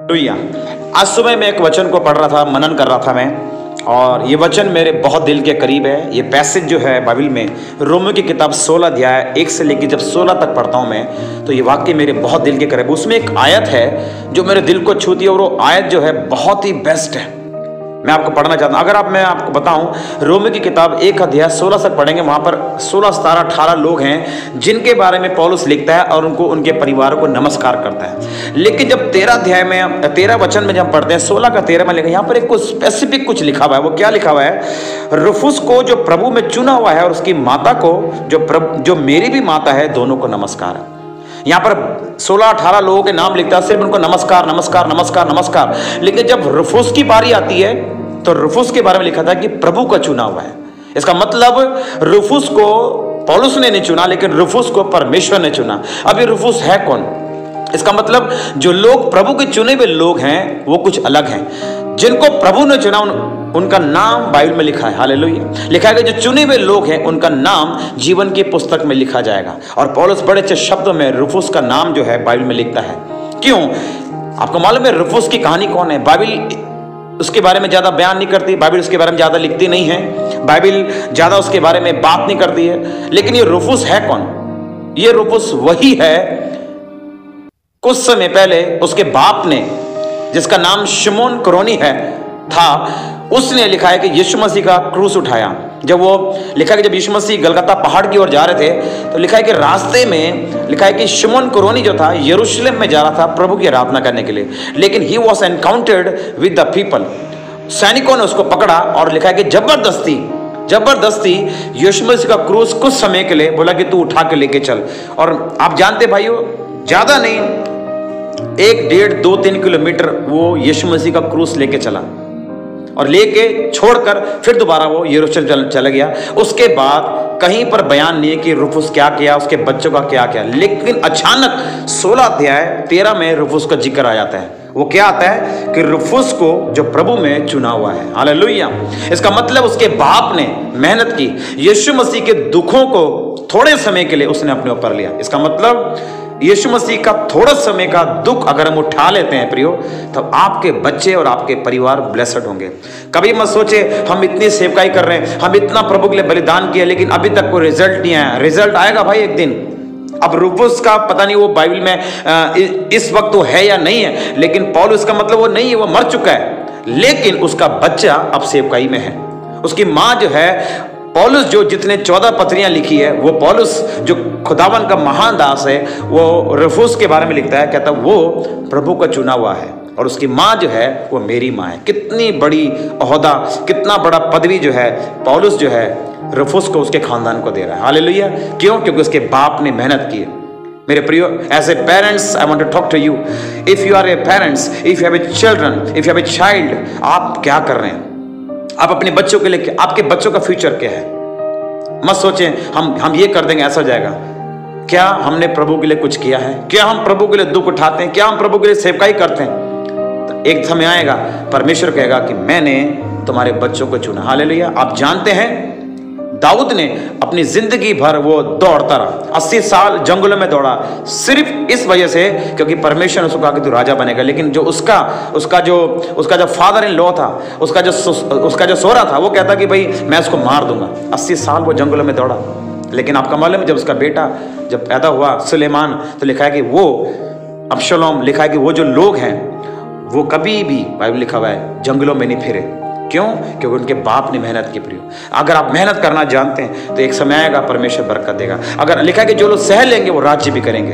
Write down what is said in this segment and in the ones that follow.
Hallelujah. आज सुबह मैं एक वचन को पढ़ रहा था, मनन कर रहा था मैं, और ये वचन मेरे बहुत दिल के करीब है। ये पैसेज जो है बाइबल में रोमियो की किताब 16 अध्याय 1 से लेकर जब 16 तक पढ़ता हूँ मैं, तो ये वाक्य मेरे बहुत दिल के करीब। उसमें एक आयत है जो मेरे दिल को छूती है, और वो आयत जो है बहुत ही बेस्ट है। मैं आपको पढ़ना चाहता हूँ। अगर मैं आपको बताऊं, रोमियो की किताब 1 अध्याय 16 तक पढ़ेंगे, वहां पर 16, 17, 18 लोग हैं जिनके बारे में पौलुस लिखता है और उनको, उनके परिवार को नमस्कार करता है। लेकिन जब 13 अध्याय में, 13 वचन में जब पढ़ते हैं, 16 का 13 में लिखा, यहाँ पर एक कुछ स्पेसिफिक कुछ लिखा हुआ है। वो क्या लिखा हुआ है? रुफुस को जो प्रभु में चुना हुआ है, और उसकी माता को जो मेरी भी माता है, दोनों को नमस्कार है। यहाँ पर 16-18 लोगों के नाम लिखता है, सिर्फ उनको नमस्कार नमस्कार नमस्कार नमस्कार। लेकिन जब रुफुस की बारी आती है तो रुफुस के बारे में लिखा था कि प्रभु का चुना हुआ है। इसका मतलब रुफुस को पौलुस ने नहीं चुना, लेकिन रुफुस को परमेश्वर ने चुना। अब ये रुफुस है कौन? इसका मतलब जो लोग प्रभु के चुने हुए लोग हैं वो कुछ अलग हैं। जिनको प्रभु ने चुना उनका नाम बाइबल में लिखा है। हालेलुया। लिखा है कि जो चुने हुए लोग हैं उनका नाम जीवन की पुस्तक में लिखा जाएगा। और पौलुस बड़े अच्छे शब्दों में रुफुस का नाम जो है बाइबल में लिखता है। क्यों? आपको मालूम है रुफुस की कहानी कौन है? बाइबल उसके बारे में ज्यादा बयान नहीं करती, बाइबल उसके बारे में ज्यादा लिखती नहीं है, बाइबल ज्यादा उसके बारे में बात नहीं करती है। लेकिन ये रुफुस है कौन? ये रुफुस वही है, कुछ समय पहले उसके बाप ने, जिसका नाम शिमोन कुरेनी था, उसने लिखा है कि यीशु मसीह का क्रूस उठाया। जब वो लिखा है कि जब यीशु मसीह गलगता पहाड़ की ओर जा रहे थे, तो लिखा है कि रास्ते में लिखा है कि शिमोन कुरेनी जो था यरूशलेम में जा रहा था प्रभु की आराधना करने के लिए। लेकिन he was encountered with the people. सैनिकों ने उसको पकड़ा और लिखा है कि जबरदस्ती यीशु मसीह का क्रूस कुछ समय के लिए बोला कि तू उठा के लेके चल। और आप जानते भाइयों, ज्यादा नहीं, 1, 1.5, 2, 3 किलोमीटर वो यीशु मसीह का क्रूस लेके चला, और लेके छोड़कर फिर दोबारा वो यरूशलेम चला गया। उसके बाद कहीं पर बयान नहीं है कि रुफुस क्या किया, उसके बच्चों का क्या किया। लेकिन अचानक 16 अध्याय 13 में रुफुस का जिक्र आ जाता है। वो क्या आता है कि रुफुस को जो प्रभु में चुना हुआ है। हालेलुया। इसका मतलब उसके बाप ने मेहनत की, यीशु मसीह के दुखों को थोड़े समय के लिए उसने अपने ऊपर लिया। इसका मतलब यीशु मसीह का थोड़ा समय का दुख अगर हम उठा लेते हैं प्रियो, तब आपके बच्चे और आपके परिवार ब्लेसड होंगे। कभी मत सोचे हम इतनी सेवकाई कर रहे हैं, हम इतना प्रभु के लिए बलिदान किया, लेकिन अभी तक कोई रिजल्ट नहीं आया। रिजल्ट आएगा भाई एक दिन। अब रुफुस का पता नहीं वो बाइबल में इस वक्त तो है या नहीं है, लेकिन पौलुस का मतलब वो नहीं है, वो मर चुका है। लेकिन उसका बच्चा अब सेवकाई में है। उसकी माँ जो है, पौलुस जो जितने 14 पत्रियां लिखी है, वो पौलुस जो खुदावन का महान दास है, वो रुफुस के बारे में लिखता है, कहता वो प्रभु का चुना हुआ है, और उसकी माँ जो है वो मेरी माँ है। कितनी बड़ी ओहदा, कितना बड़ा पदवी जो है पौलुस जो है रुफुस को, उसके खानदान को दे रहा है। हालेलुया। क्यों? क्योंकि उसके बाप ने मेहनत की है। मेरे प्रियो, as a parents I want to talk to you. If you are a parents, if you have a children, if you have a child, आप क्या कर रहे हैं? आप अपने बच्चों के लिए, आपके बच्चों का फ्यूचर क्या है? मत सोचें हम ये कर देंगे ऐसा हो जाएगा। क्या हमने प्रभु के लिए कुछ किया है? क्या हम प्रभु के लिए दुख उठाते हैं? क्या हम प्रभु के लिए सेवकाई करते हैं? तो एक समय आएगा परमेश्वर कहेगा कि मैंने तुम्हारे बच्चों को चुना। हालेलुया। आप जानते हैं दाऊद ने अपनी जिंदगी भर वो दौड़ता रहा, 80 साल जंगलों में दौड़ा, सिर्फ इस वजह से क्योंकि परमेश्वर ने उसको कहा कि तू राजा बनेगा। लेकिन जो उसका जो फादर इन लॉ था, उसका जो सोहरा था, वो कहता कि भाई मैं उसको मार दूंगा। 80 साल वो जंगलों में दौड़ा। लेकिन आपका मालूम है जब उसका बेटा जब पैदा हुआ सुलेमान, तो लिखा है कि वो अबशलोम, लिखा है कि वो जो लोग हैं वो कभी भी, बाइबल लिखा हुआ है, जंगलों में नहीं फिरे। क्यों? क्योंकि उनके बाप ने मेहनत की। प्रियो, अगर आप मेहनत करना जानते हैं तो एक समय आएगा परमेश्वर बरकत देगा। अगर लिखा है कि जो लोग सह लेंगे वो राज्य भी करेंगे।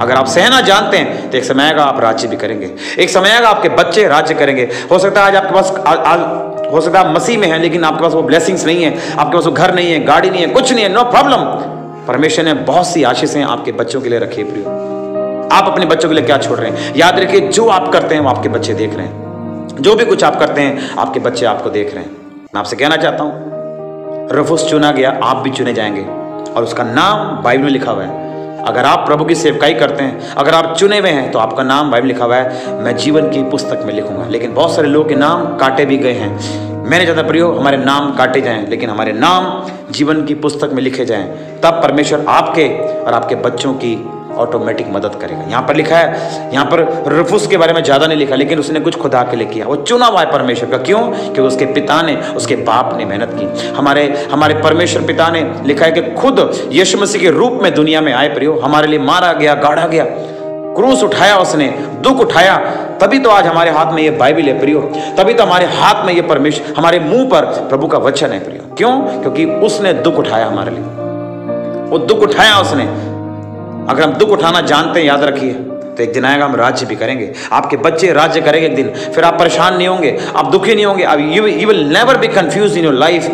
अगर आप सहना जानते हैं तो एक समय आएगा आप राज्य भी करेंगे। एक समय आएगा आपके बच्चे राज्य करेंगे। हो सकता है आज आपके पास हो सकता है आप मसीह में हैं, लेकिन आपके पास वो ब्लेसिंग्स नहीं है, आपके पास वो घर नहीं है, गाड़ी नहीं है, कुछ नहीं है, नो प्रॉब्लम। परमेश्वर ने बहुत सी आशीषें आपके बच्चों के लिए रखी है। प्रियो, आप अपने बच्चों के लिए क्या छोड़ रहे हैं? याद रखिए, जो आप करते हैं वो आपके बच्चे देख रहे हैं। जो भी कुछ आप करते हैं आपके बच्चे आपको देख रहे हैं। मैं आपसे कहना चाहता हूं, रुफुस चुना गया, आप भी चुने जाएंगे, और उसका नाम बाइबल में लिखा हुआ है। अगर आप प्रभु की सेवकाई करते हैं, अगर आप चुने हुए हैं, तो आपका नाम बाइबल लिखा हुआ है, मैं जीवन की पुस्तक में लिखूंगा। लेकिन बहुत सारे लोगों के नाम काटे भी गए हैं। मैंने चाहता प्रियो हमारे नाम काटे जाएं, लेकिन हमारे नाम जीवन की पुस्तक में लिखे जाएं। तब परमेश्वर आपके और आपके बच्चों की ऑटोमेटिक मदद करेगा। यहाँ पर लिखा है, यहाँ पर रुफुस के बारे में ज्यादा नहीं लिखा, लेकिन उसने कुछ खुदा के लिए किया। वो चुना हुआ है परमेश्वर का। क्यों? क्योंकि उसके पिता ने, उसके बाप ने मेहनत की। हमारे परमेश्वर पिता ने लिखा है कि खुद यीशु मसीह के रूप में दुनिया में आए प्रियो, हमारे लिए मारा गया, गाड़ा गया, क्रूस उठाया उसने, दुख उठाया। तभी तो आज हमारे हाथ में ये बाइबल है प्रियो, तभी तो हमारे हाथ में ये परमेश्वर, हमारे मुंह पर प्रभु का वचन है प्रियो। क्यों? क्योंकि उसने दुख उठाया हमारे लिए, वो दुख उठाया उसने। अगर हम दुख उठाना जानते हैं, याद रखिए, तो एक दिन आएगा हम राज्य भी करेंगे। आपके बच्चे राज्य करेंगे एक दिन, फिर आप परेशान नहीं होंगे, आप दुखी नहीं होंगे। You will never be confused in your life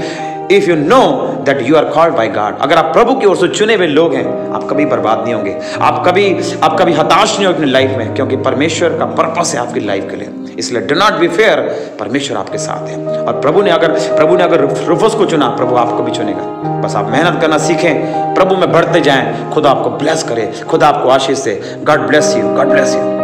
if you know that you are called by God. अगर आप प्रभु की ओर से चुने हुए लोग हैं, आप कभी बर्बाद नहीं होंगे, आप कभी हताश नहीं हो अपनी लाइफ में, क्योंकि परमेश्वर का पर्पस है आपकी लाइफ के लिए। इसलिए डू नॉट बी फेयर, परमेश्वर आपके साथ है। और प्रभु ने अगर रुफुस को चुना, प्रभु आपको भी चुनेगा। बस आप मेहनत करना सीखें, प्रभु में बढ़ते जाएं, खुदा आपको ब्लेस करे, खुदा आपको आशीष दे। God bless you, God bless you.